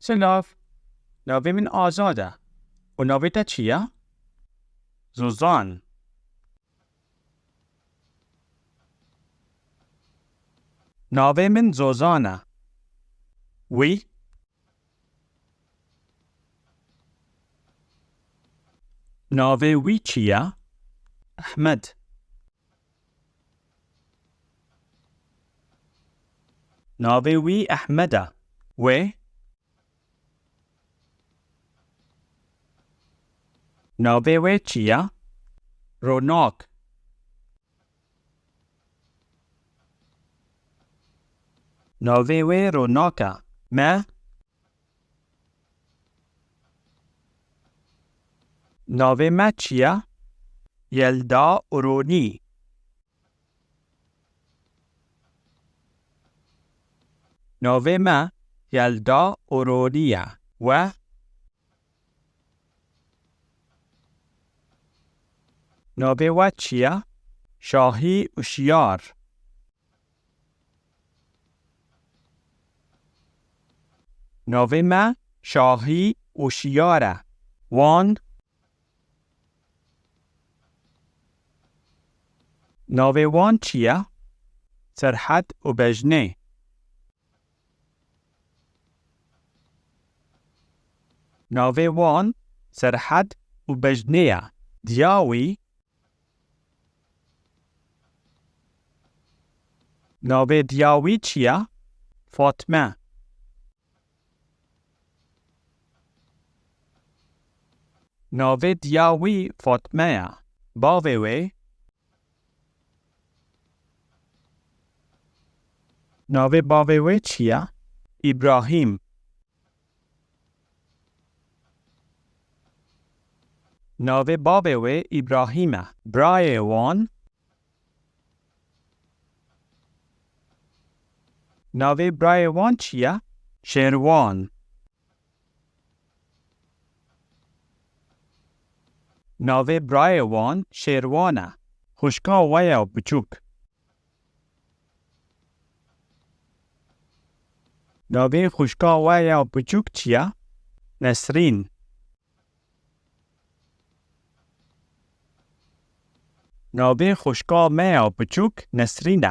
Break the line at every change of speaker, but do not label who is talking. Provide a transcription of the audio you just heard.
سلاف ناوی من آزاده و ناوی تا چیه؟ زوزان. ناوی من زوزانه. وی ناوی وی چیه؟ احمد. ناوی وی احمده. و ناوی وی چیه؟ روناک. ناوی وی روناکه. ما ناوی ما چیه؟ یلدا ارونی. ناوی ما یلدا ارونیه. و ناوی و چیه؟ شاهی هوشیار. ناوی ما شاهی هوشیاره. وان ناوی وان چیه؟ سرحد و بجنه. ناوی وان سرحد و بجنه. دیاوی ناوی دیاوی چیه؟ فاطمه. ناوی دیاوی فاطمه. باوی وی ناوی باوی وی چیه؟ ابراهیم. ناوی باوی وی ابراهیمه. برای وان ناوی برای وان چیه؟ شیروان. ناوی برای وان شیروانه. خوشکا ویا بچوک. ناوی خوشکا ویا بچوک چیه؟ نسرین. ناوی خوشکا میا بچوک نسرینه.